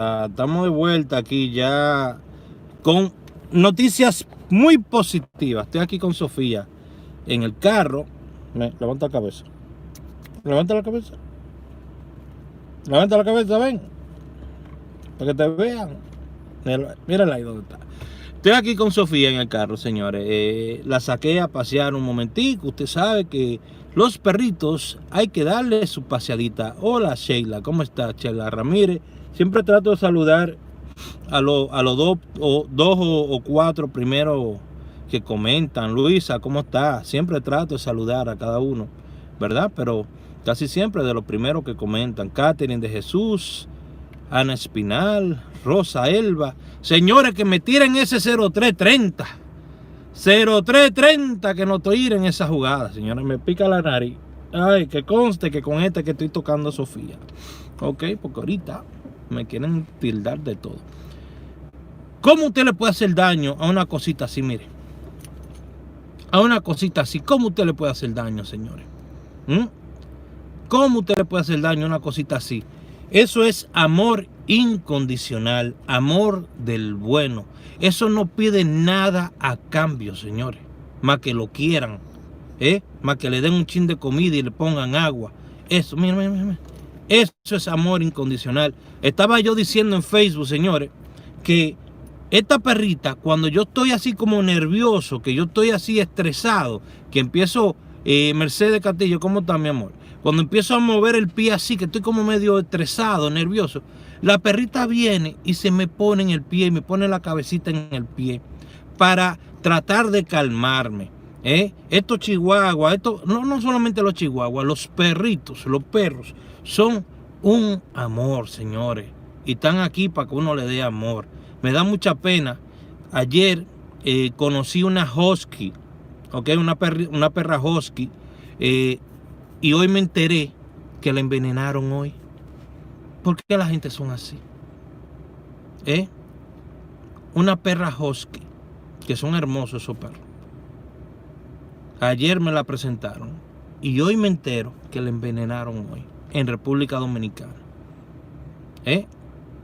Estamos de vuelta aquí ya con noticias muy positivas. Estoy aquí con Sofía en el carro. Levanta la cabeza. Levanta la cabeza. Levanta la cabeza, ven. Para que te vean. Mírala ahí donde está. Estoy aquí con Sofía en el carro, señores. La saqué a pasear un momentico. Usted sabe que los perritos hay que darle su paseadita. Hola, Sheila. ¿Cómo está, Sheila Ramírez? Siempre trato de saludar a los dos o cuatro primeros que comentan. Luisa, ¿cómo está? Siempre trato de saludar a cada uno, ¿verdad? Pero casi siempre de los primeros que comentan. Catherine de Jesús, Ana Espinal, Rosa Elba. Señores, que me tiren ese 0330. 0330, que no estoy en esa jugada. Señores, me pica la nariz. Ay, que conste que con este que estoy tocando a Sofía. Ok, porque ahorita me quieren tildar de todo. ¿Cómo usted le puede hacer daño a una cosita así? Mire, a una cosita así. ¿Cómo usted le puede hacer daño, señores? ¿Cómo usted le puede hacer daño a una cosita así? Eso es amor incondicional, amor del bueno. Eso no pide nada a cambio, señores. Más que lo quieran, más que le den un chin de comida y le pongan agua. Eso, mira. Eso es amor incondicional. Estaba yo diciendo en Facebook, señores, que esta perrita, cuando yo estoy así como nervioso, que yo estoy así estresado, que empiezo, Mercedes Castillo, ¿cómo está, mi amor? Cuando empiezo a mover el pie así, que estoy como medio estresado, nervioso, la perrita viene y se me pone en el pie y me pone la cabecita en el pie para tratar de calmarme. Estos chihuahuas, no solamente los chihuahuas, los perritos, los perros, son un amor, señores. Y están aquí para que uno le dé amor. Me da mucha pena. Ayer conocí una husky, una perra husky, y hoy me enteré que la envenenaron hoy. ¿Por qué la gente son así? Una perra husky, que son hermosos esos perros. Ayer me la presentaron y hoy me entero que la envenenaron hoy en República Dominicana.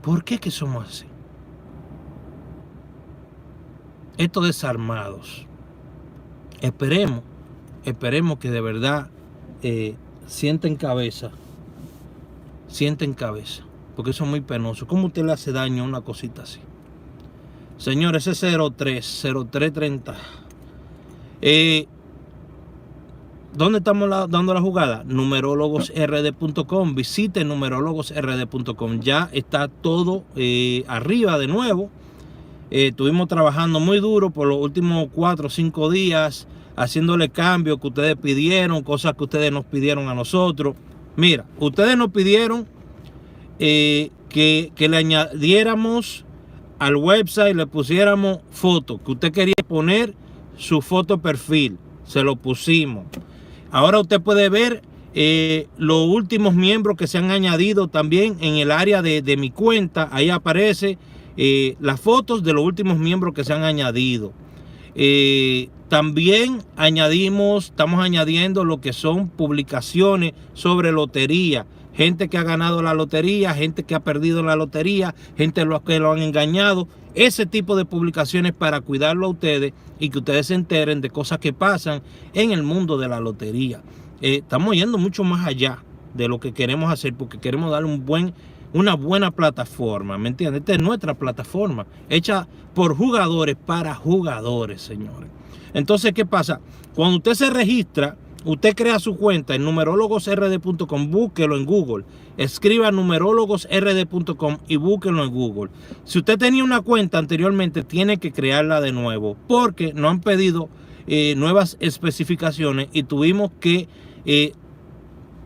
¿Por qué que somos así? Estos desarmados. Esperemos que de verdad sienten cabeza, porque eso es muy penoso. ¿Cómo usted le hace daño a una cosita así? Señores, ese 0330. ¿Dónde estamos dando la jugada? Numerologosrd.com. Visite numerologosrd.com. Ya está todo arriba de nuevo. Estuvimos trabajando muy duro por los últimos 4 o 5 días, haciéndole cambios que ustedes pidieron, cosas que ustedes nos pidieron a nosotros. Mira, ustedes nos pidieron que le añadiéramos al website, le pusiéramos fotos, que usted quería poner su foto perfil. Se lo pusimos. Ahora usted puede ver los últimos miembros que se han añadido también en el área de mi cuenta. Ahí aparece las fotos de los últimos miembros que se han añadido. También estamos añadiendo lo que son publicaciones sobre lotería. Gente que ha ganado la lotería, gente que ha perdido la lotería, gente que lo han engañado. Ese tipo de publicaciones para cuidarlo a ustedes y que ustedes se enteren de cosas que pasan en el mundo de la lotería. Estamos yendo mucho más allá de lo que queremos hacer, porque queremos darle una buena plataforma, ¿me entiendes? Esta es nuestra plataforma, hecha por jugadores para jugadores, señores. Entonces, ¿qué pasa? Cuando usted se registra, usted crea su cuenta en numerologosrd.com, búsquelo en Google, escriba numerologosrd.com y búsquelo en Google. Si usted tenía una cuenta anteriormente, tiene que crearla de nuevo, porque nos han pedido nuevas especificaciones y tuvimos que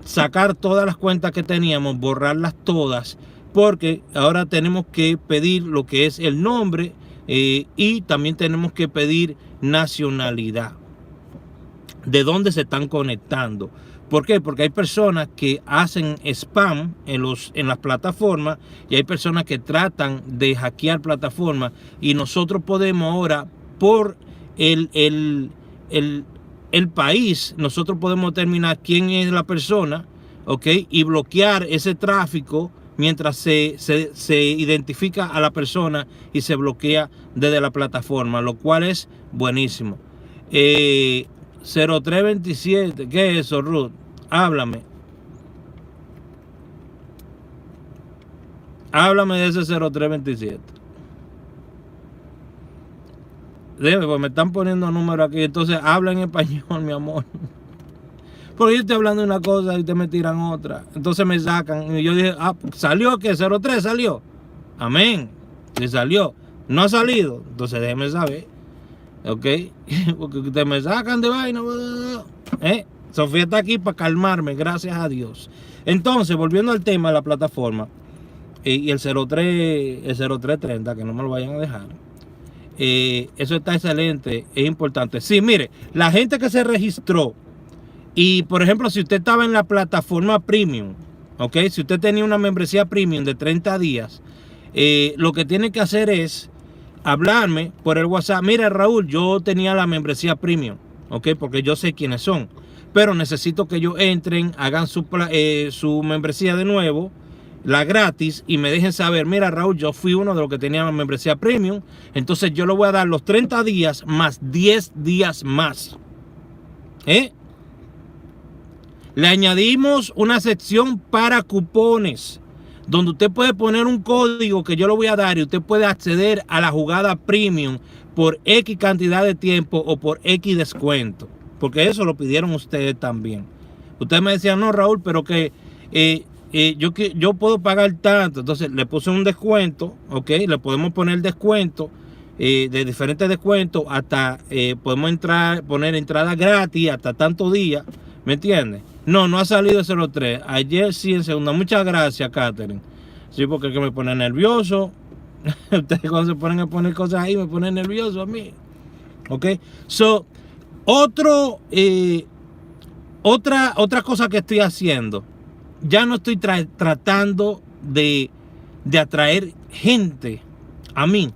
sacar todas las cuentas que teníamos, borrarlas todas, porque ahora tenemos que pedir lo que es el nombre y también tenemos que pedir nacionalidad, de dónde se están conectando. ¿Por qué? Porque hay personas que hacen spam en las plataformas y hay personas que tratan de hackear plataformas, y nosotros podemos ahora, por el país, nosotros podemos determinar quién es la persona, y bloquear ese tráfico mientras se identifica a la persona y se bloquea desde la plataforma, lo cual es buenísimo. 0327, ¿qué es eso, Ruth? Háblame. Háblame de ese 0327. Dime, pues me están poniendo números aquí. Entonces habla en español, mi amor. Porque yo estoy hablando de una cosa y ustedes me tiran otra. Entonces me sacan. Y yo dije, ¿salió qué? 03 salió. Amén. Si salió. No ha salido. Entonces déjenme saber. ¿Ok? Porque ustedes me sacan de vaina. Sofía está aquí para calmarme, gracias a Dios. Entonces, volviendo al tema de la plataforma. Y el 0330, que no me lo vayan a dejar. Eso está excelente, es importante. Sí, mire, la gente que se registró y, por ejemplo, si usted estaba en la plataforma premium, ¿ok? Si usted tenía una membresía premium de 30 días, lo que tiene que hacer es hablarme por el WhatsApp. Mira, Raúl, yo tenía la membresía premium, ¿ok? Porque yo sé quiénes son, pero necesito que ellos entren, hagan su membresía de nuevo, la gratis, y me dejen saber, mira, Raúl, yo fui uno de los que tenía la membresía premium, entonces yo le voy a dar los 30 días más 10 días más. Le añadimos una sección para cupones, donde usted puede poner un código que yo le voy a dar y usted puede acceder a la jugada premium por X cantidad de tiempo o por X descuento, porque eso lo pidieron ustedes también. Ustedes me decían, no, Raúl, pero que yo puedo pagar tanto. Entonces le puse un descuento, ok, le podemos poner descuento de diferentes descuentos, hasta podemos poner entrada gratis hasta tantos días, ¿me entiendes? No ha salido el 03. Ayer sí, en segunda. Muchas gracias, Catherine. Sí, porque es que me pone nervioso. Ustedes cuando se ponen a poner cosas ahí me ponen nervioso a mí. Ok, so, otra cosa que estoy haciendo, ya no estoy tratando de atraer gente a mí,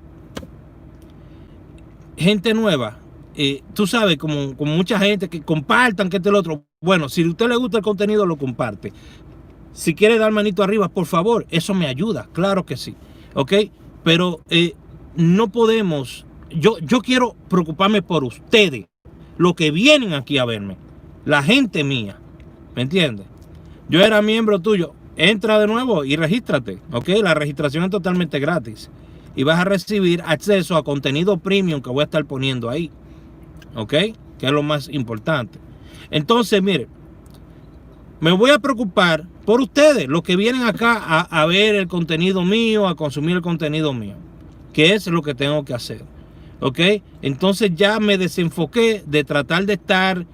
gente nueva. Tú sabes, como mucha gente que compartan, que este el otro. Bueno, si a usted le gusta el contenido, lo comparte. Si quiere dar manito arriba, por favor, eso me ayuda, claro que sí. Ok, pero no podemos. Yo quiero preocuparme por ustedes, los que vienen aquí a verme, la gente mía, ¿me entiendes? Yo era miembro tuyo, entra de nuevo y regístrate, ¿ok? La registración es totalmente gratis y vas a recibir acceso a contenido premium que voy a estar poniendo ahí, ¿ok? Que es lo más importante. Entonces, mire, me voy a preocupar por ustedes, los que vienen acá a ver el contenido mío, a consumir el contenido mío, que es lo que tengo que hacer, ¿ok? Entonces ya me desenfoqué de tratar de estar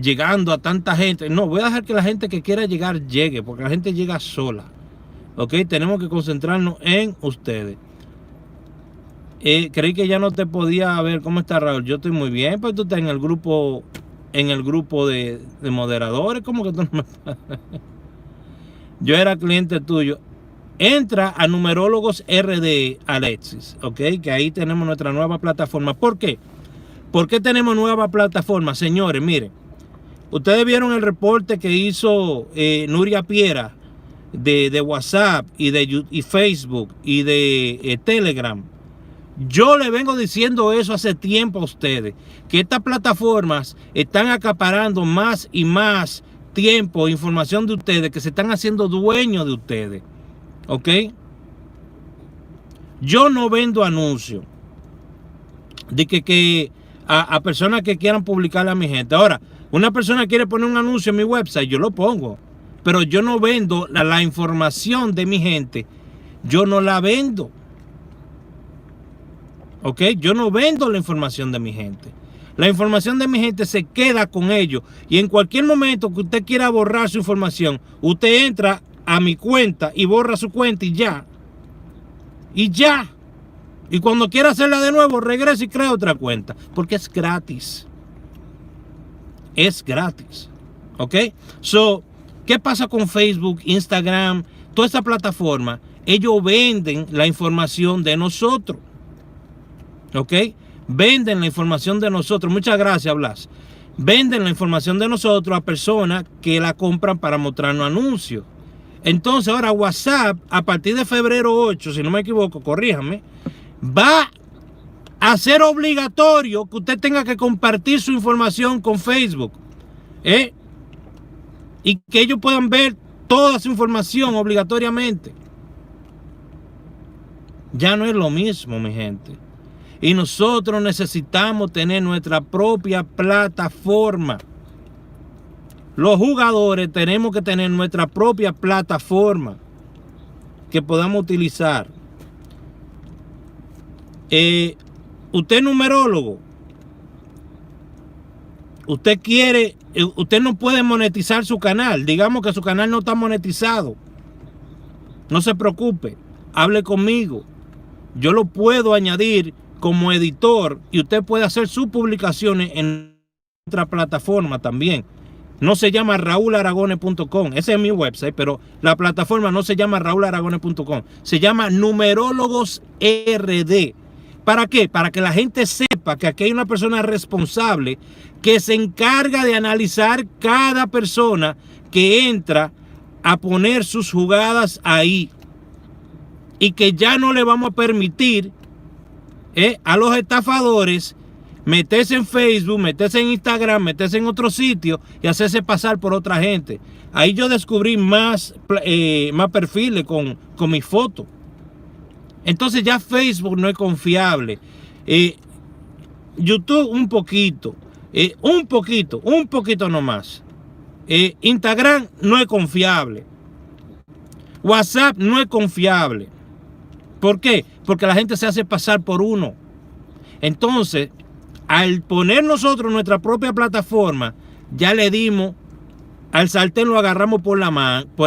llegando a tanta gente. No, voy a dejar que la gente que quiera llegar llegue, porque la gente llega sola, ¿ok? Tenemos que concentrarnos en ustedes. Creí que ya no te podía ver. ¿Cómo está, Raúl? Yo estoy muy bien, pues tú estás en el grupo de moderadores. ¿Cómo que tú no me... Yo era cliente tuyo. Entra a Numerólogos RD, Alexis, ¿ok? Que ahí tenemos nuestra nueva plataforma. ¿Por qué? ¿Por qué tenemos nueva plataforma? Señores, miren, ustedes vieron el reporte que hizo Nuria Piera de WhatsApp y Facebook y de Telegram. Yo le vengo diciendo eso hace tiempo a ustedes, que estas plataformas están acaparando más y más tiempo, información de ustedes, que se están haciendo dueños de ustedes, ¿ok? Yo no vendo anuncios de que a personas que quieran publicarle a mi gente. Ahora, una persona quiere poner un anuncio en mi website, yo lo pongo, pero yo no vendo la información de mi gente, yo no la vendo. ¿Ok? Yo no vendo la información de mi gente. La información de mi gente se queda con ellos. Y en cualquier momento que usted quiera borrar su información, usted entra a mi cuenta y borra su cuenta y ya. Y ya. Y cuando quiera hacerla de nuevo, regresa y crea otra cuenta. Porque es gratis. Es gratis. ¿Ok? So, ¿qué pasa con Facebook, Instagram, toda esa plataforma? Ellos venden la información de nosotros. ¿Ok? Venden la información de nosotros. Muchas gracias, Blas. Venden la información de nosotros a personas que la compran para mostrarnos anuncios. Entonces ahora WhatsApp, a partir de febrero 8, si no me equivoco, corríjame, va a ser obligatorio que usted tenga que compartir su información con Facebook. Y que ellos puedan ver toda su información obligatoriamente. Ya no es lo mismo, mi gente. Y nosotros necesitamos tener nuestra propia plataforma. Los jugadores tenemos que tener nuestra propia plataforma que podamos utilizar. Usted es numerólogo. Usted no puede monetizar su canal. Digamos que su canal no está monetizado. No se preocupe. Hable conmigo. Yo lo puedo añadir como editor y usted puede hacer sus publicaciones en otra plataforma también. No se llama raularagones.com. Ese es mi website, pero la plataforma no se llama raularagones.com. Se llama Numerólogos RD. ¿Para qué? Para que la gente sepa que aquí hay una persona responsable que se encarga de analizar cada persona que entra a poner sus jugadas ahí. Y que ya no le vamos a permitir a los estafadores meterse en Facebook, meterse en Instagram, meterse en otro sitio y hacerse pasar por otra gente. Ahí yo descubrí más perfiles con mis fotos. Entonces ya Facebook no es confiable. YouTube un poquito nomás. Instagram no es confiable. WhatsApp no es confiable. ¿Por qué? Porque la gente se hace pasar por uno. Entonces, al poner nosotros nuestra propia plataforma, ya le dimos, al sartén lo agarramos por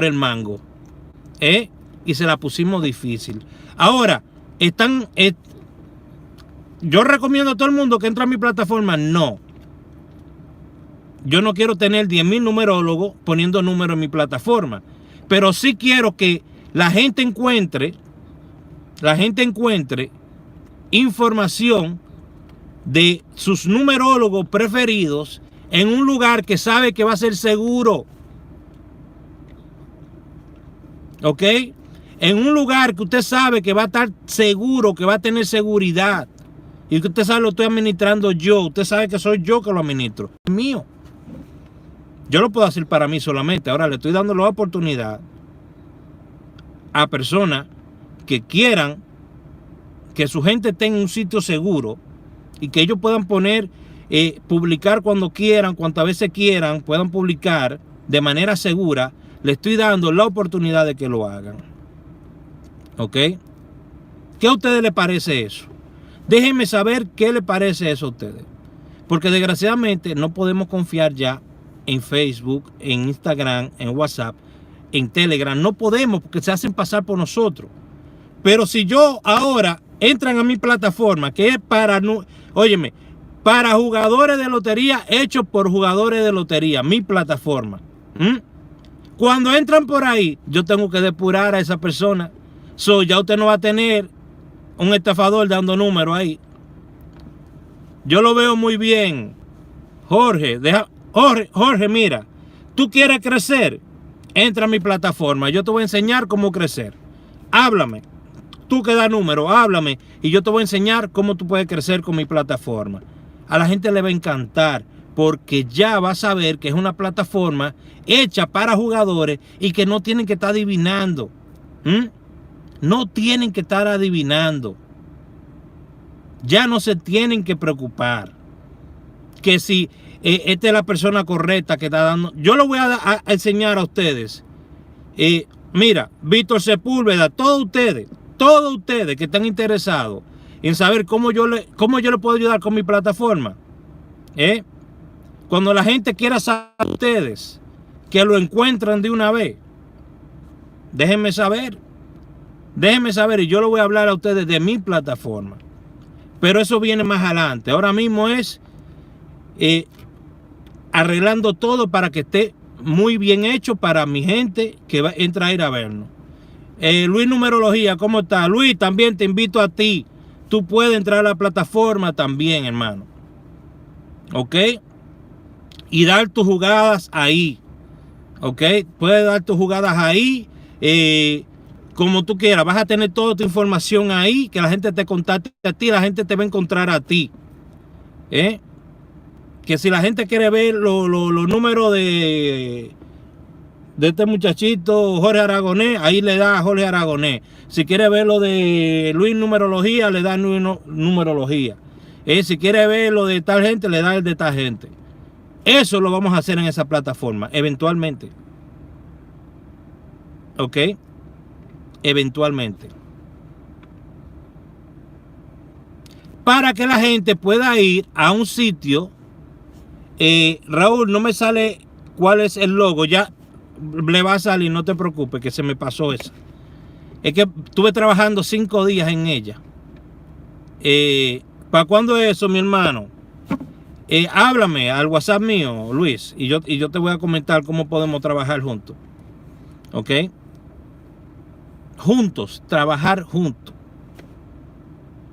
el mango. Y se la pusimos difícil. Ahora, yo recomiendo a todo el mundo que entre a mi plataforma. No. Yo no quiero tener 10,000 numerólogos poniendo números en mi plataforma. Pero sí quiero que la gente encuentre información de sus numerólogos preferidos en un lugar que sabe que va a ser seguro. ¿Ok? En un lugar que usted sabe que va a estar seguro, que va a tener seguridad. Y que usted sabe lo estoy administrando yo. Usted sabe que soy yo que lo administro. Es mío. Yo lo puedo hacer para mí solamente. Ahora le estoy dando la oportunidad a personas que quieran que su gente tenga un sitio seguro y que ellos puedan publicar cuando quieran, cuantas veces quieran, puedan publicar de manera segura. Le estoy dando la oportunidad de que lo hagan. ¿Ok? ¿Qué a ustedes les parece eso? Déjenme saber qué les parece eso a ustedes. Porque desgraciadamente no podemos confiar ya en Facebook, en Instagram, en WhatsApp, en Telegram. No podemos porque se hacen pasar por nosotros. Pero si yo ahora entran a mi plataforma, que es para jugadores de lotería, hecho por jugadores de lotería, mi plataforma. Cuando entran por ahí, yo tengo que depurar a esa persona. Ya usted no va a tener un estafador dando números ahí. Yo lo veo muy bien. Jorge, mira, tú quieres crecer, entra a mi plataforma. Yo te voy a enseñar cómo crecer. Háblame. Tú que das números, háblame y yo te voy a enseñar cómo tú puedes crecer con mi plataforma. A la gente le va a encantar porque ya va a saber que es una plataforma hecha para jugadores y que no tienen que estar adivinando. No tienen que estar adivinando. Ya no se tienen que preocupar. Que si esta es la persona correcta que está dando. Yo lo voy a enseñar a ustedes. Mira, Víctor Sepúlveda, todos ustedes que están interesados en saber cómo yo le puedo ayudar con mi plataforma. Cuando la gente quiera saber a ustedes que lo encuentran de una vez, déjenme saber y yo le voy a hablar a ustedes de mi plataforma. Pero eso viene más adelante. Ahora mismo es arreglando todo para que esté muy bien hecho para mi gente que va a entrar a ir a vernos. Luis Numerología, ¿cómo está? Luis, también te invito a ti. Tú puedes entrar a la plataforma también, hermano. ¿Ok? Y dar tus jugadas ahí. ¿Ok? Puedes dar tus jugadas ahí como tú quieras. Vas a tener toda tu información ahí, que la gente te contacte a ti, la gente te va a encontrar a ti. Que si la gente quiere ver los números de este muchachito Jorge Aragonés, ahí le da a Jorge Aragonés. Si quiere ver lo de Luis Numerología, le da Luis Numerología. Si quiere ver lo de tal gente, le da el de tal gente. Eso lo vamos a hacer en esa plataforma, eventualmente. ¿Ok? Eventualmente. Para que la gente pueda ir a un sitio. Raúl, no me sale cuál es el logo. Ya le va a salir, no te preocupes, que se me pasó esa. Es que estuve trabajando 5 días en ella. ¿Para cuándo es eso, mi hermano? Háblame al WhatsApp mío, Luis, y yo te voy a comentar cómo podemos trabajar juntos. ¿Ok? Juntos, trabajar juntos.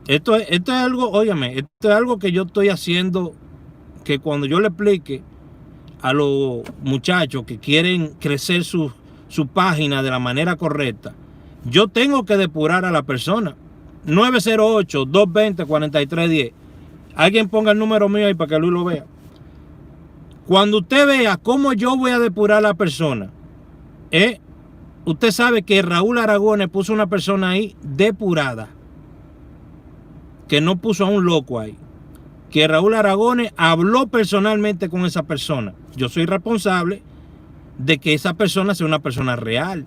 Esto es algo, óyame, esto es algo que yo estoy haciendo, que cuando yo le explique a los muchachos que quieren crecer su página de la manera correcta, yo tengo que depurar a la persona. 908-220-4310. Alguien ponga el número mío ahí para que Luis lo vea. Cuando usted vea cómo yo voy a depurar a la persona, usted sabe que Raúl Aragonés puso una persona ahí depurada, que no puso a un loco ahí, que Raúl Aragonés habló personalmente con esa persona. Yo soy responsable de que esa persona sea una persona real.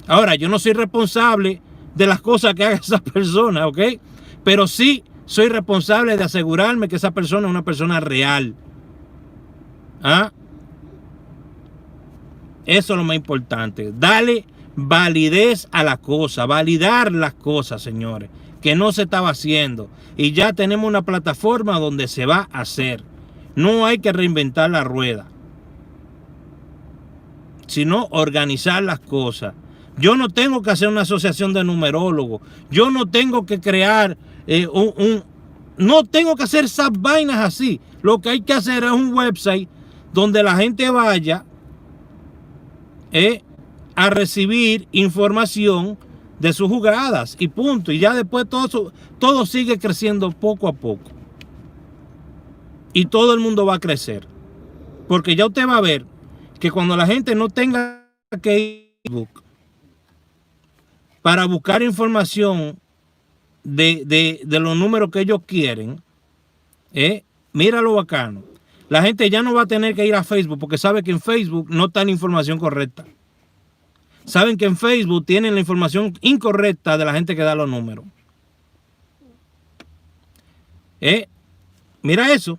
Ahora, yo no soy responsable de las cosas que haga esa persona, ¿ok? Pero sí soy responsable de asegurarme que esa persona es una persona real. Eso es lo más importante. Dale validez a la cosa, validar las cosas, señores, que no se estaba haciendo. Y ya tenemos una plataforma donde se va a hacer. No hay que reinventar la rueda, sino organizar las cosas. Yo no tengo que hacer una asociación de numerólogos. Yo no tengo que crear no tengo que hacer esas vainas así. Lo que hay que hacer es un website donde la gente vaya a recibir información de sus jugadas y punto. Y ya después todo sigue creciendo poco a poco. Y todo el mundo va a crecer. Porque ya usted va a ver que cuando la gente no tenga que ir a Facebook para buscar información de los números que ellos quieren, mira lo bacano. La gente ya no va a tener que ir a Facebook porque sabe que en Facebook no está la información correcta. Saben que en Facebook tienen la información incorrecta de la gente que da los números. Mira eso.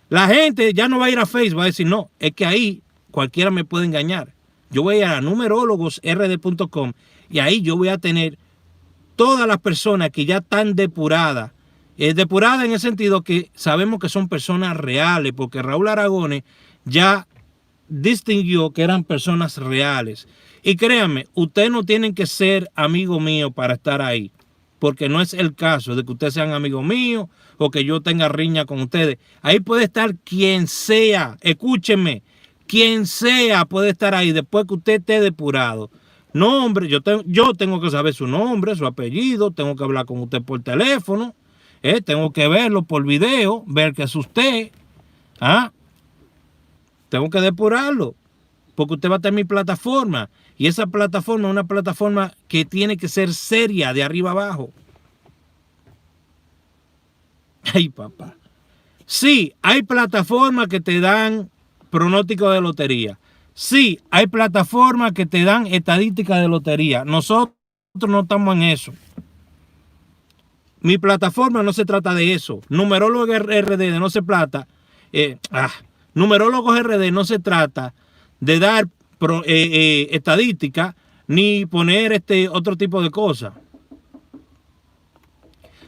La gente ya no va a ir a Facebook, va a decir, no, es que ahí cualquiera me puede engañar. Yo voy a ir a numerologosrd.com y ahí yo voy a tener todas las personas que ya están depuradas. Depuradas en el sentido que sabemos que son personas reales, porque Raúl Aragonés ya distinguió que eran personas reales. Y créanme, ustedes no tienen que ser amigo mío para estar ahí, porque no es el caso de que ustedes sean amigos míos o que yo tenga riña con ustedes. Ahí puede estar quien sea, escúchenme, quien sea puede estar ahí después que usted esté depurado. Nombre, yo tengo que saber su nombre, su apellido, tengo que hablar con usted por teléfono, tengo que verlo por video, ver que es usted. Tengo que depurarlo, porque usted va a tener mi plataforma. Y esa plataforma es una plataforma que tiene que ser seria de arriba abajo. Ay, papá. Sí, hay plataformas que te dan pronóstico de lotería. Sí, hay plataformas que te dan estadísticas de lotería. Nosotros no estamos en eso. Mi plataforma no se trata de eso. Numerólogos RD no se trata. Numerólogos RD no se trata de dar estadística ni poner otro tipo de cosas.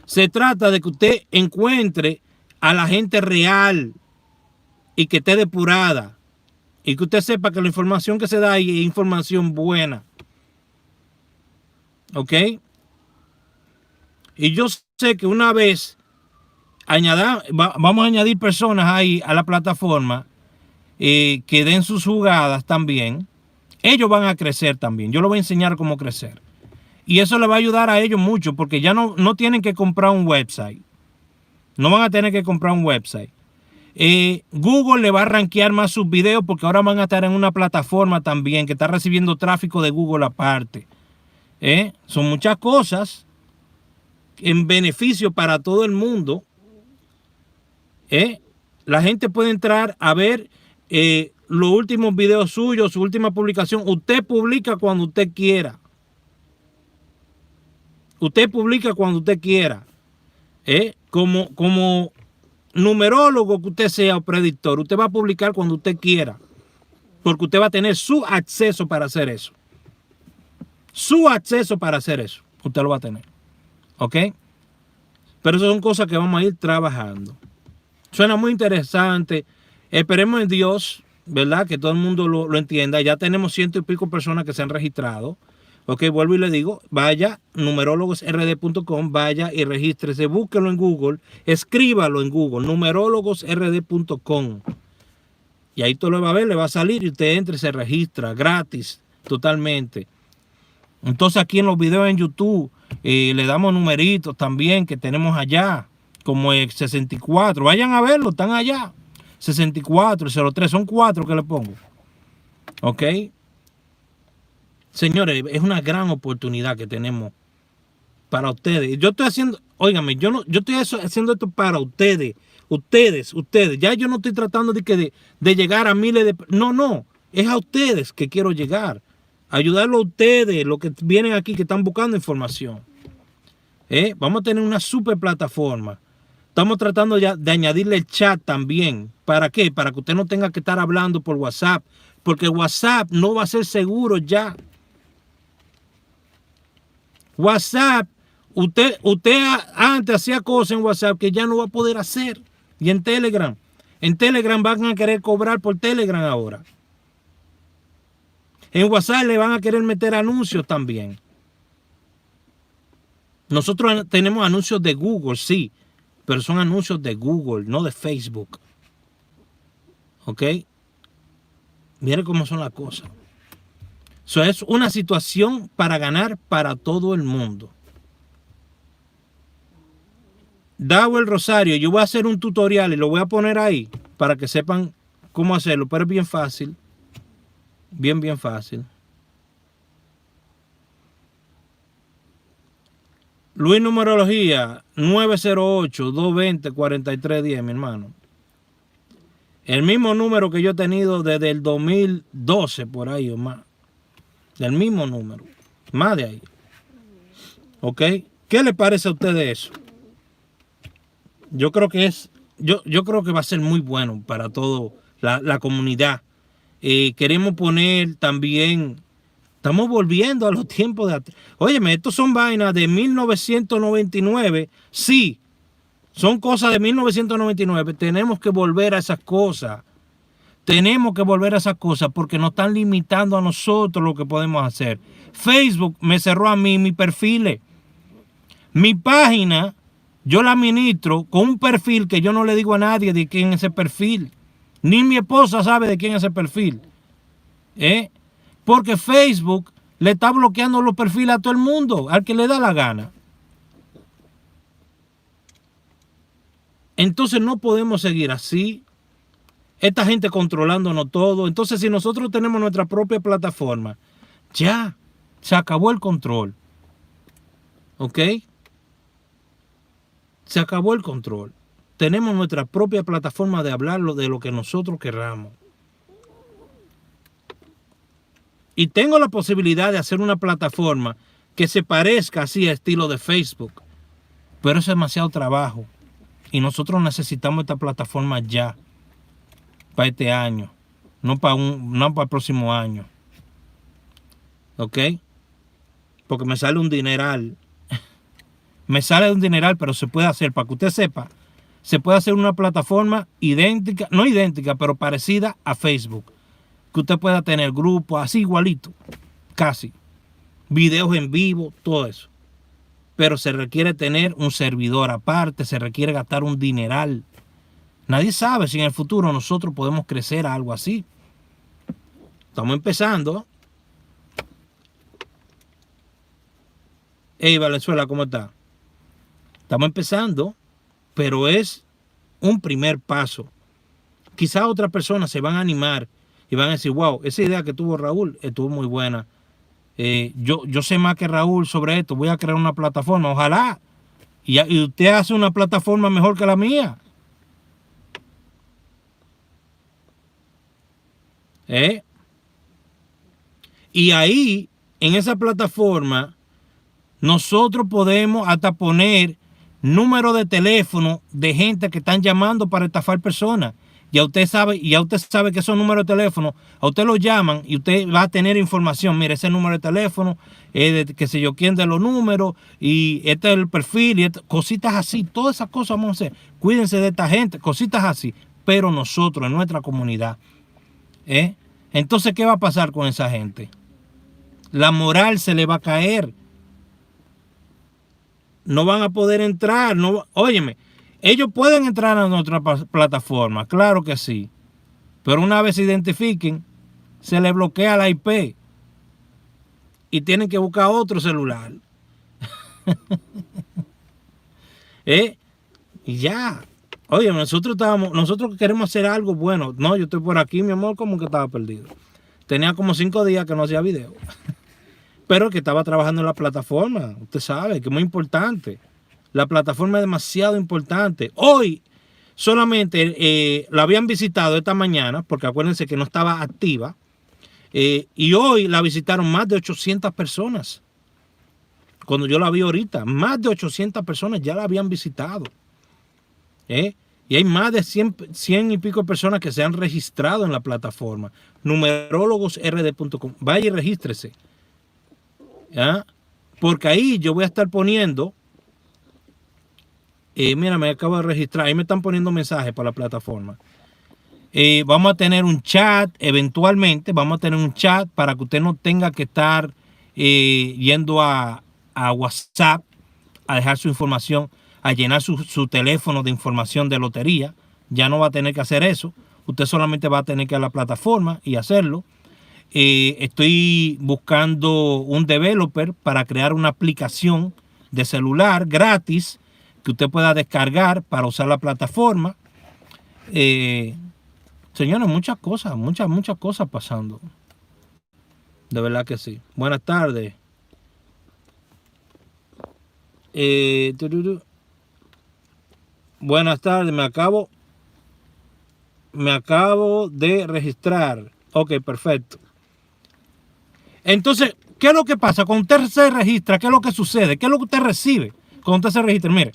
Se trata de que usted encuentre a la gente real y que esté depurada y que usted sepa que la información que se da ahí es información buena. ¿Ok? Y yo sé que una vez vamos a añadir personas ahí a la plataforma que den sus jugadas también. ellos van a crecer también. Yo les voy a enseñar cómo crecer. Y eso les va a ayudar a ellos mucho porque ya no tienen que comprar un website. No van a tener que comprar un website. Google le va a rankear más sus videos porque ahora van a estar en una plataforma también que está recibiendo tráfico de Google aparte. Son muchas cosas en beneficio para todo el mundo. La gente puede entrar a ver los últimos videos suyos, su última publicación. Usted publica cuando usted quiera. Usted publica cuando usted quiera. Como numerólogo que usted sea o predictor, usted va a publicar cuando usted quiera. Porque usted va a tener su acceso para hacer eso. Su acceso para hacer eso. Usted lo va a tener. ¿Ok? Pero eso son cosas que vamos a ir trabajando. Suena muy interesante. Esperemos en Dios, ¿verdad? Que todo el mundo lo entienda. Ya tenemos 100 y pico personas que se han registrado. Ok, vuelvo y le digo, vaya numerologosrd.com, vaya y regístrese, búsquelo en Google, escríbalo en Google, numerologosrd.com. Y ahí todo lo va a ver, le va a salir y usted entra y se registra gratis, totalmente. Entonces aquí en los videos en YouTube le damos numeritos también que tenemos allá, como el 64. Vayan a verlo, están allá. 64, 03, son 4 que le pongo. Ok. Señores, es una gran oportunidad que tenemos para ustedes. Yo estoy haciendo, óigame, yo estoy haciendo esto para ustedes. Ustedes. Ya yo no estoy tratando de llegar a miles de... No, es a ustedes que quiero llegar. Ayudarlo a ustedes, los que vienen aquí, que están buscando información. Vamos a tener una super plataforma. Estamos tratando ya de añadirle el chat también. ¿Para qué? Para que usted no tenga que estar hablando por WhatsApp. Porque WhatsApp no va a ser seguro ya. WhatsApp, usted antes hacía cosas en WhatsApp que ya no va a poder hacer. Y en Telegram van a querer cobrar por Telegram ahora. En WhatsApp le van a querer meter anuncios también. Nosotros tenemos anuncios de Google, sí, pero son anuncios de Google, no de Facebook. ¿Ok? Mire cómo son las cosas. Eso es una situación para ganar para todo el mundo. Dawel Rosario, yo voy a hacer un tutorial y lo voy a poner ahí para que sepan cómo hacerlo, pero es bien fácil. Bien fácil. Luis Numerología, 908-220-4310, mi hermano. El mismo número que yo he tenido desde el 2012, por ahí o más. Del mismo número. Más de ahí. ¿Ok? ¿Qué le parece a ustedes eso? Yo creo que yo creo que va a ser muy bueno para toda la comunidad. Queremos poner también, estamos volviendo a los tiempos de atrás. Óyeme, estos son vainas de 1999. Sí, son cosas de 1999. Tenemos que volver a esas cosas. Tenemos que volver a esas cosas porque nos están limitando a nosotros lo que podemos hacer. Facebook me cerró a mí mis perfiles. Mi página, yo la administro con un perfil que yo no le digo a nadie de quién es ese perfil. Ni mi esposa sabe de quién es ese perfil. Porque Facebook le está bloqueando los perfiles a todo el mundo, al que le da la gana. Entonces no podemos seguir así. Esta gente controlándonos todo. Entonces si nosotros tenemos nuestra propia plataforma, ya se acabó el control. ¿Ok? Se acabó el control. Tenemos nuestra propia plataforma de hablar de lo que nosotros queramos. Y tengo la posibilidad de hacer una plataforma que se parezca así a estilo de Facebook. Pero es demasiado trabajo. Y nosotros necesitamos esta plataforma ya. Para este año. No para el próximo año. ¿Ok? Porque me sale un dineral. Me sale un dineral, pero se puede hacer. Para que usted sepa, se puede hacer una plataforma idéntica, no idéntica, pero parecida a Facebook. Que usted pueda tener grupos así igualito. Casi. Videos en vivo, todo eso. Pero se requiere tener un servidor aparte, se requiere gastar un dineral. Nadie sabe si en el futuro nosotros podemos crecer a algo así. Estamos empezando. Hey, Valenzuela, ¿cómo está? Estamos empezando, pero es un primer paso. Quizás otras personas se van a animar y van a decir, wow, esa idea que tuvo Raúl estuvo muy buena. Yo sé más que Raúl sobre esto, voy a crear una plataforma, ojalá. Y usted hace una plataforma mejor que la mía. ¿Eh? Y ahí, en esa plataforma, nosotros podemos hasta poner número de teléfono de gente que están llamando para estafar personas. Ya usted sabe que esos números de teléfono, a usted lo llaman y usted va a tener información. Mire, ese número de teléfono, de qué sé yo quién de los números, y este es el perfil, y cositas así, todas esas cosas vamos a hacer. Cuídense de esta gente, cositas así. Pero nosotros, en nuestra comunidad, entonces, ¿qué va a pasar con esa gente? La moral se le va a caer. No van a poder entrar. No, óyeme, ellos pueden entrar a nuestra plataforma, claro que sí. Pero una vez se identifiquen, se les bloquea la IP y tienen que buscar otro celular. Y ya. Oye, nosotros queremos hacer algo bueno. No, yo estoy por aquí, mi amor, como que estaba perdido. Tenía como 5 días que no hacía video. Pero que estaba trabajando en la plataforma. Usted sabe que es muy importante. La plataforma es demasiado importante. Hoy solamente la habían visitado esta mañana, porque acuérdense que no estaba activa. Y hoy la visitaron más de 800 personas. Cuando yo la vi ahorita, más de 800 personas ya la habían visitado. Y hay más de 100 y pico personas que se han registrado en la plataforma. Numerólogosrd.com. Vaya y regístrese. ¿Ya? Porque ahí yo voy a estar poniendo, mira, me acabo de registrar, ahí me están poniendo mensajes para la plataforma. Vamos a tener un chat, eventualmente vamos a tener un chat para que usted no tenga que estar yendo a WhatsApp a dejar su información, a llenar su teléfono de información de lotería. Ya no va a tener que hacer eso. Usted solamente va a tener que ir a la plataforma y hacerlo. Estoy buscando un developer para crear una aplicación de celular gratis que usted pueda descargar para usar la plataforma. Señores, muchas cosas pasando. De verdad que sí. Buenas tardes. Buenas tardes, me acabo de registrar. Ok, perfecto. Entonces, ¿qué es lo que pasa? Cuando usted se registra, ¿qué es lo que sucede? ¿Qué es lo que usted recibe cuando usted se registra? Mire,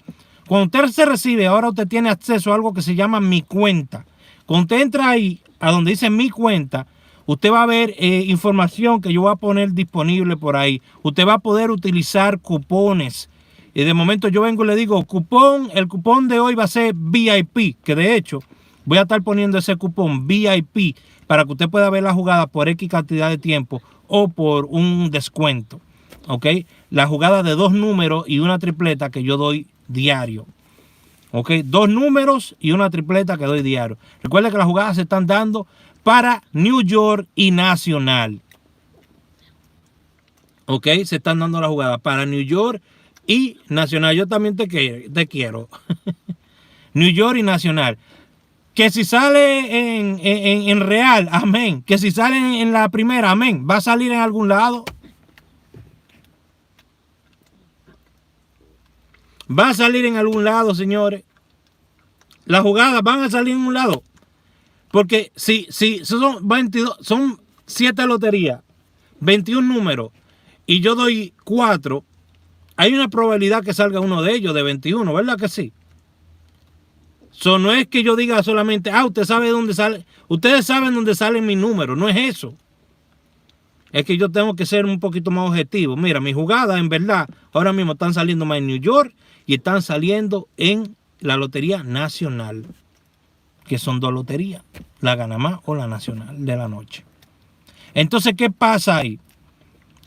cuando usted se recibe, ahora usted tiene acceso a algo que se llama Mi Cuenta. Cuando usted entra ahí, a donde dice Mi Cuenta, usted va a ver información que yo voy a poner disponible por ahí. Usted va a poder utilizar cupones. Y de momento yo vengo y le digo, el cupón de hoy va a ser VIP, que de hecho voy a estar poniendo ese cupón VIP para que usted pueda ver la jugada por X cantidad de tiempo o por un descuento. ¿Ok? La jugada de 2 números y una tripleta que yo doy diario. ¿Ok? 2 números y una tripleta que doy diario. Recuerde que las jugadas se están dando para New York y Nacional. ¿Ok? Se están dando las jugadas para New York y Nacional. Yo también te quiero. New York y Nacional. Que si sale en real, amén. Que si sale en la primera, amén. Va a salir en algún lado. Va a salir en algún lado, señores. Las jugadas van a salir en un lado. Porque si son 22, son 7 loterías, 21 números, y yo doy 4, hay una probabilidad que salga uno de ellos de 21, ¿verdad que sí? No es que yo diga solamente, usted sabe dónde sale, ustedes saben dónde salen mis números, no es eso. Es que yo tengo que ser un poquito más objetivo. Mira, mis jugadas en verdad ahora mismo están saliendo más en New York y están saliendo en la Lotería Nacional, que son 2 loterías, la Ganamá o la Nacional de la noche. Entonces, ¿qué pasa ahí?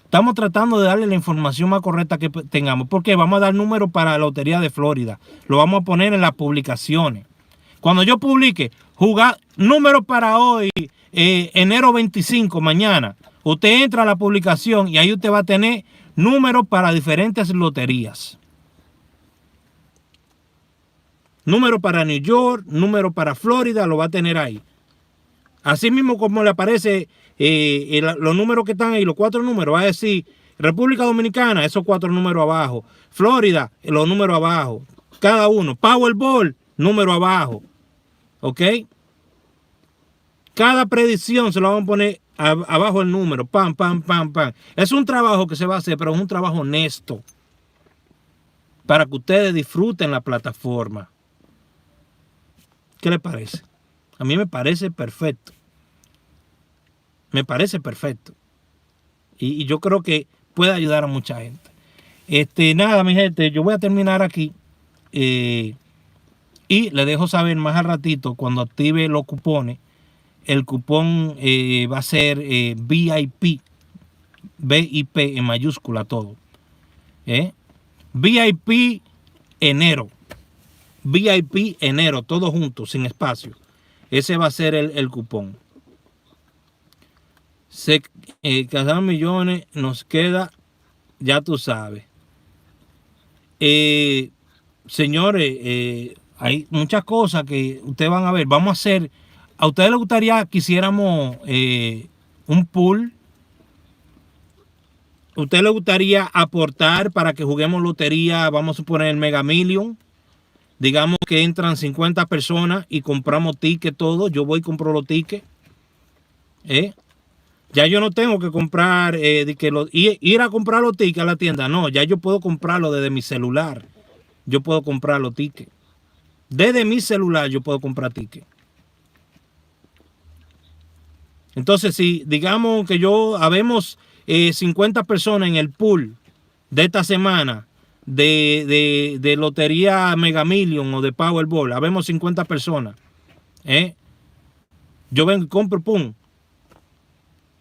Estamos tratando de darle la información más correcta que tengamos, porque vamos a dar números para la Lotería de Florida. Lo vamos a poner en las publicaciones. Cuando yo publique números para hoy, enero 25, mañana, usted entra a la publicación y ahí usted va a tener números para diferentes loterías. Número para New York, número para Florida, lo va a tener ahí. Así mismo como le aparece los números que están ahí, los 4 números, va a decir República Dominicana, esos 4 números abajo. Florida, los números abajo. Cada uno. Powerball, número abajo. ¿Ok? Cada predicción se lo van a poner abajo el número. Pam, pam, pam, pam. Es un trabajo que se va a hacer, pero es un trabajo honesto. Para que ustedes disfruten la plataforma. ¿Qué les parece? A mí me parece perfecto. Me parece perfecto. Y yo creo que puede ayudar a mucha gente. Nada, mi gente, yo voy a terminar aquí. Y le dejo saber más al ratito cuando active los cupones. El cupón va a ser VIP. VIP en mayúscula todo. VIP enero. VIP enero, todo junto, sin espacio. Ese va a ser el cupón. Cada millones nos queda, ya tú sabes. Señores, hay muchas cosas que ustedes van a ver. Vamos a hacer, ¿a ustedes les gustaría que hiciéramos un pool? ¿A ustedes les gustaría aportar para que juguemos lotería? Vamos a suponer el Mega Million. Digamos que entran 50 personas y compramos tickets todos. Yo voy y compro los tickets. Ya yo no tengo que comprar, ir a comprar los tickets a la tienda. No, ya yo puedo comprarlo desde mi celular. Yo puedo comprar los tickets. Desde mi celular yo puedo comprar tickets. Entonces, si digamos que habemos 50 personas en el pool de esta semana, de lotería Mega Million o de Powerball, habemos 50 personas. Yo vengo y compro, pum,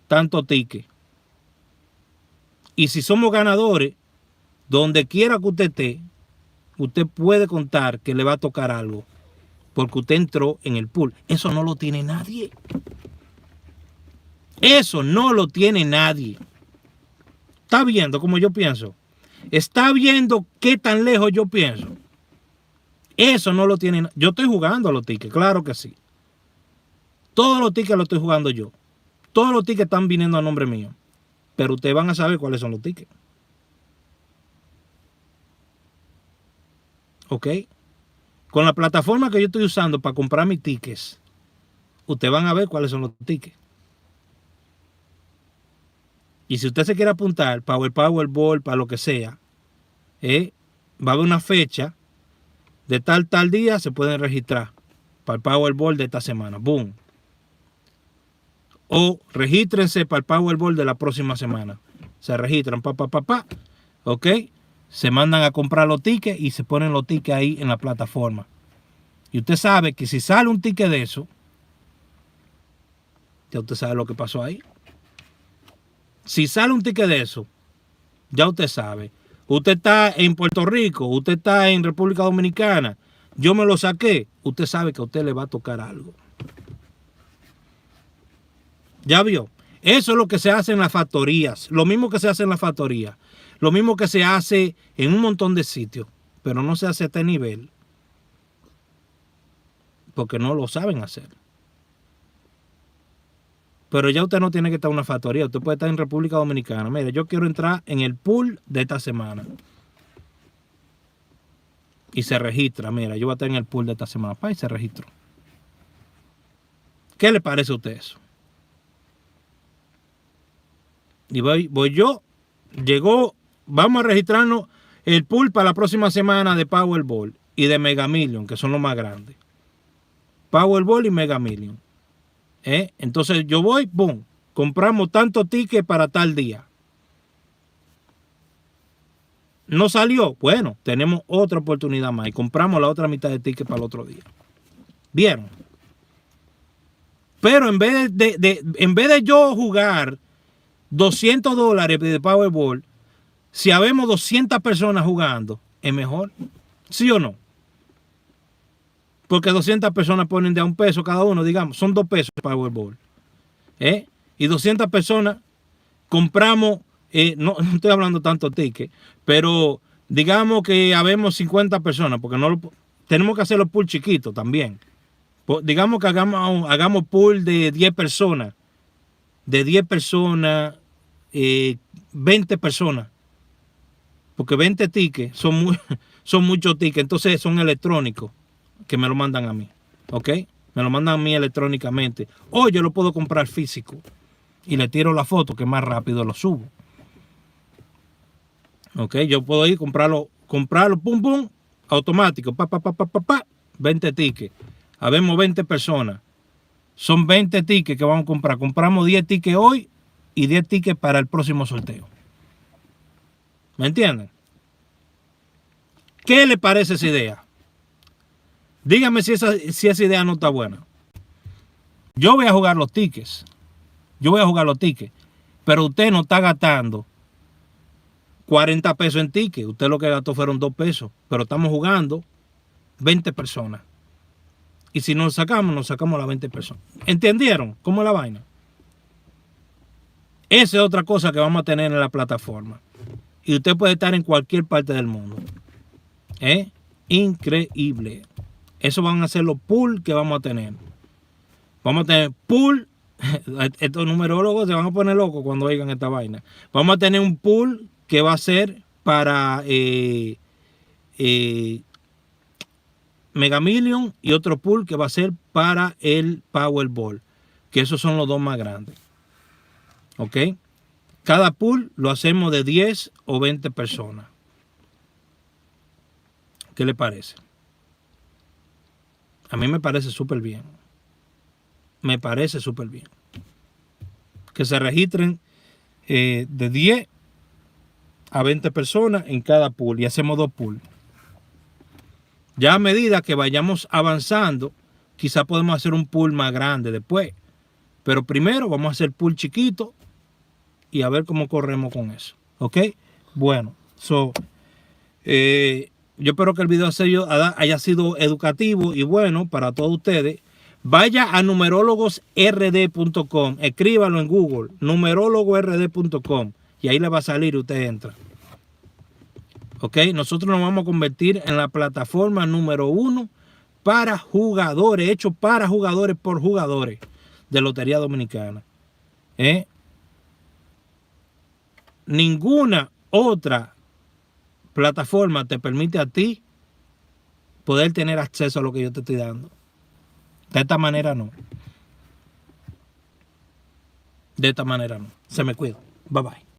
tanto ticket. Y si somos ganadores, donde quiera que usted esté, usted puede contar que le va a tocar algo, porque usted entró en el pool. Eso no lo tiene nadie. Eso no lo tiene nadie. ¿Está viendo cómo yo pienso? ¿Está viendo qué tan lejos yo pienso? Eso no lo tiene. Yo estoy jugando a los tickets, claro que sí. Todos los tickets los estoy jugando yo. Todos los tickets están viniendo a nombre mío. Pero ustedes van a saber cuáles son los tickets. ¿Ok? Con la plataforma que yo estoy usando para comprar mis tickets, ustedes van a ver cuáles son los tickets. Y si usted se quiere apuntar para el Powerball, para lo que sea, va a haber una fecha de tal día, se pueden registrar para el Powerball de esta semana. Boom. O regístrense para el Powerball de la próxima semana. Se registran, ok. Se mandan a comprar los tickets y se ponen los tickets ahí en la plataforma. Y usted sabe que si sale un ticket de eso, ya usted sabe lo que pasó ahí. Si sale un ticket de eso, ya usted sabe. Usted está en Puerto Rico, usted está en República Dominicana, yo me lo saqué, usted sabe que a usted le va a tocar algo. ¿Ya vio? Eso es lo que se hace en las factorías, lo mismo que se hace en las factorías, lo mismo que se hace en un montón de sitios, pero no se hace a este nivel, porque no lo saben hacer. Pero ya usted no tiene que estar en una factoría. Usted puede estar en República Dominicana. Mire, yo quiero entrar en el pool de esta semana. Y se registra. Mira, yo voy a estar en el pool de esta semana. Y se registró. ¿Qué le parece a usted eso? Y voy yo. Vamos a registrarnos el pool para la próxima semana de Powerball y de Mega Million, que son los más grandes. Powerball y Mega Million. Entonces yo voy, boom, compramos tantos tickets para tal día. No salió, bueno, tenemos otra oportunidad más y compramos la otra mitad de tickets para el otro día. ¿Vieron? Pero en vez de yo jugar $200 de Powerball, si habemos 200 personas jugando, es mejor. ¿Sí o no? Porque 200 personas ponen de a $1 cada uno, digamos, son $2 Powerball. Y 200 personas compramos no estoy hablando tanto ticket, pero digamos que habemos 50 personas, porque tenemos que hacerlo pool chiquito también. Digamos que hagamos pool de 10 personas, 20 personas, porque 20 tickets son muchos tickets, entonces son electrónicos que me lo mandan a mí, ¿ok? Me lo mandan a mí electrónicamente, o yo lo puedo comprar físico y le tiro la foto, que más rápido lo subo. Ok, yo puedo ir comprarlo, pum, pum, automático, 20 tickets. Habemos 20 personas. Son 20 tickets que vamos a comprar. Compramos 10 tickets hoy y 10 tickets para el próximo sorteo. ¿Me entienden? ¿Qué le parece esa idea? Dígame si esa idea no está buena. Yo voy a jugar los tickets. Pero usted no está gastando 40 pesos en ticket. Usted lo que gastó fueron 2 pesos. Pero estamos jugando 20 personas. Y si nos sacamos las 20 personas. ¿Entendieron cómo es la vaina? Esa es otra cosa que vamos a tener en la plataforma. Y usted puede estar en cualquier parte del mundo. Increíble. Eso van a ser los pools que vamos a tener. Vamos a tener pool. Estos numerólogos se van a poner locos cuando oigan esta vaina. Vamos a tener un pool que va a ser para Mega Million y otro pool que va a ser para el Powerball, que esos son los dos más grandes. ¿Ok? Cada pool lo hacemos de 10 o 20 personas. ¿Qué le parece? A mí me parece súper bien. Me parece súper bien. Que se registren de 10 a 20 personas en cada pool y hacemos 2 pools. Ya a medida que vayamos avanzando, quizá podemos hacer un pool más grande después. Pero primero vamos a hacer pool chiquito y a ver cómo corremos con eso. ¿Ok? Bueno, yo espero que el video haya sido educativo y bueno para todos ustedes. Vaya a numerologosrd.com, escríbalo en Google, numerologosrd.com, y ahí le va a salir y usted entra. ¿Ok? Nosotros nos vamos a convertir en la plataforma número 1 para jugadores, hecho para jugadores por jugadores de Lotería Dominicana. Ninguna otra plataforma te permite a ti poder tener acceso a lo que yo te estoy dando. De esta manera no. De esta manera no. Se me cuida. Bye bye.